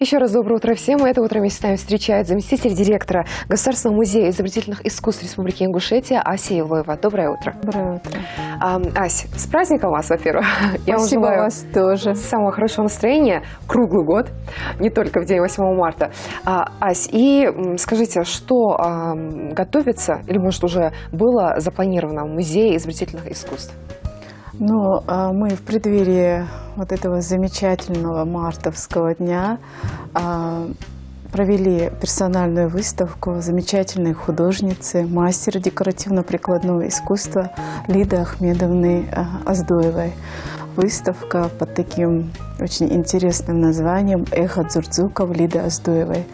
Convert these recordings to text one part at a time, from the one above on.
Еще раз доброе утро всем. Это утро вместе с нами встречает заместитель директора Государственного музея изобретательных искусств Республики Ингушетия Ася Илоева. Доброе утро. Доброе утро. Ась, с праздником вас, во-первых. Я вам Спасибо, желаю вас тоже. самого хорошего настроения круглый год, не только в день 8 марта. Ась, и скажите, что готовится, или, может, уже было запланировано в Музее изобретательных искусств? Ну, мы в преддверии вот этого замечательного мартовского дня провели персональную выставку замечательной художницы, мастера декоративно-прикладного искусства Лиды Ахмедовны Оздоевой. Выставка под таким очень интересным названием «Эхо Дзурдзуков» Лиды Оздоевой.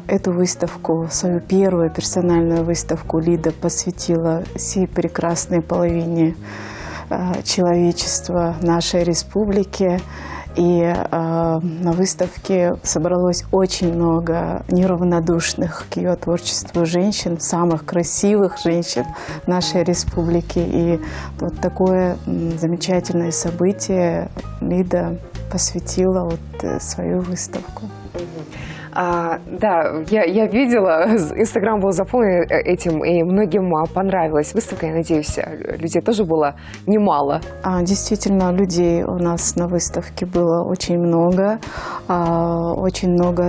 Эту выставку, свою первую персональную выставку, Лида посвятила всей прекрасной половине человечества нашей республики. И на выставке собралось очень много неравнодушных к ее творчеству женщин, самых красивых женщин нашей республики. И вот такое замечательное событие Лида посвятила свою выставку. Да, я видела, Инстаграм был заполнен этим, и многим понравилась выставка. Я надеюсь, людей тоже было немало. Действительно, людей у нас на выставке было очень много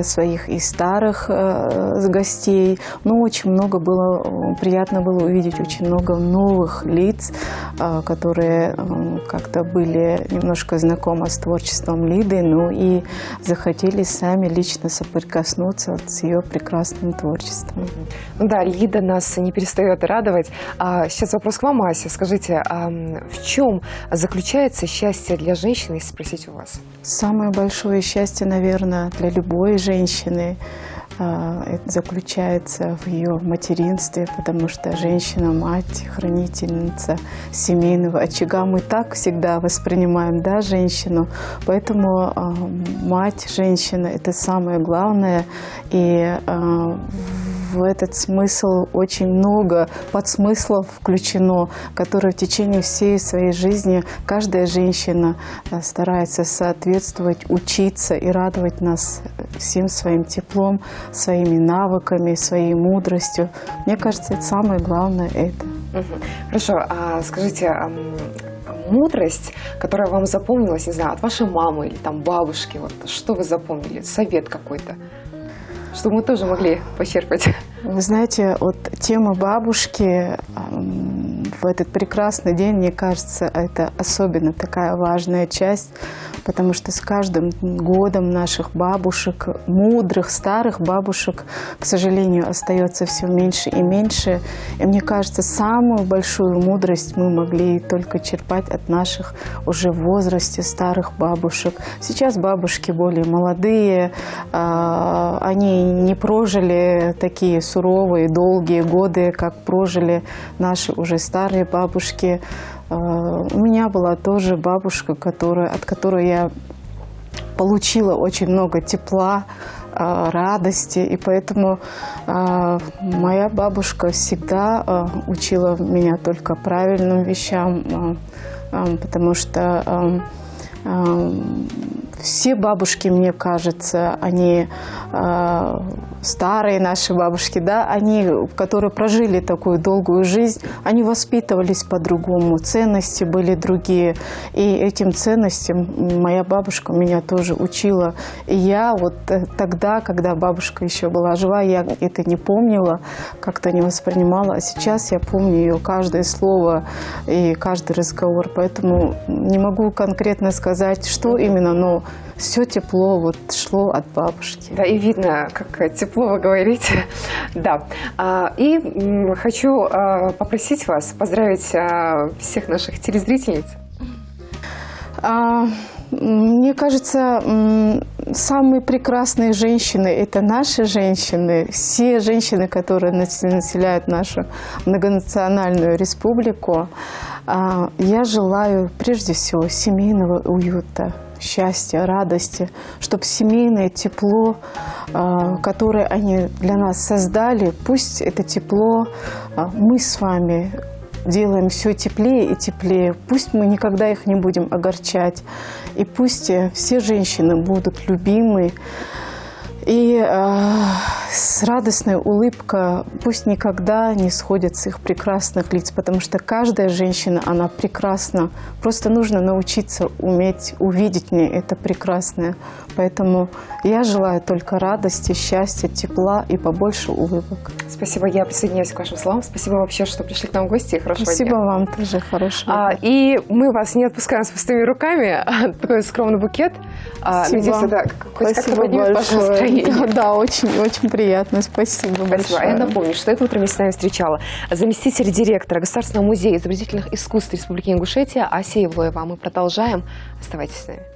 своих и старых гостей, но очень много было, приятно было увидеть очень много новых лиц, которые как-то были немножко знакомы с творчеством Лиды, ну и захотели сами лично соприкоснуться с ее прекрасным творчеством. Да, Лида нас не перестает радовать. Сейчас вопрос к вам, Ася. Скажите, в чем заключается счастье для женщины, если спросить у вас? Самое большое счастье, наверное, для любой женщины это заключается в ее материнстве, потому что женщина, мать, хранительница семейного очага. Мы так всегда воспринимаем, да, женщину. Поэтому мать, женщина – это самое главное. И в этот смысл очень много подсмыслов включено, которые в течение всей своей жизни каждая женщина старается соответствовать, учиться и радовать нас всем своим теплом, своими навыками, своей мудростью. Мне кажется, это самое главное. Хорошо, скажите, мудрость, которая вам запомнилась, не знаю, от вашей мамы или там бабушки, вот что вы запомнили, совет какой-то, чтобы мы тоже могли почерпать? Вы знаете, вот тема бабушки в этот прекрасный день, мне кажется, это особенно такая важная часть, потому что с каждым годом наших бабушек, мудрых, старых бабушек, к сожалению, остается все меньше и меньше. И мне кажется, самую большую мудрость мы могли только черпать от наших уже в возрасте старых бабушек. Сейчас бабушки более молодые, они не прожили такие суровые, долгие годы, как прожили наши уже старые бабушки. У меня была тоже бабушка, от которой я получила очень много тепла, радости, и поэтому моя бабушка всегда учила меня только правильным вещам, потому что все бабушки, мне кажется, они старые наши бабушки, да, они, которые прожили такую долгую жизнь, они воспитывались по-другому, ценности были другие. И этим ценностям моя бабушка меня тоже учила. И я вот тогда, когда бабушка еще была жива, я это не помнила, как-то не воспринимала. А сейчас я помню ее каждое слово и каждый разговор. Поэтому не могу конкретно сказать, что именно, но все тепло вот шло от бабушки. Да, и видно, как тепло вы говорите. Да. И хочу попросить вас поздравить всех наших телезрительниц. Мне кажется, самые прекрасные женщины – это наши женщины, все женщины, которые населяют нашу многонациональную республику. Я желаю прежде всего семейного уюта, счастья, радости, чтобы семейное тепло, которое они для нас создали, пусть это тепло мы с вами делаем все теплее и теплее. Пусть мы никогда их не будем огорчать. И пусть все женщины будут любимы. И с радостной улыбкой пусть никогда не сходят с их прекрасных лиц, потому что каждая женщина, она прекрасна. Просто нужно научиться уметь увидеть в ней это прекрасное. Поэтому я желаю только радости, счастья, тепла и побольше улыбок. Спасибо, я присоединяюсь к вашим словам. Спасибо вообще, что пришли к нам в гости. Хорошего Спасибо дня. вам тоже, хорошего. И мы вас не отпускаем с пустыми руками. Такой скромный букет. Спасибо. Надеюсь, это хоть как-то поднимет ваше настроение. Да, очень приятно. Спасибо большое. Спасибо. А я напомню, что это утро я с нами встречала заместитель директора Государственного музея изобразительных искусств Республики Ингушетия Асия Евлоева. Мы продолжаем. Оставайтесь с нами.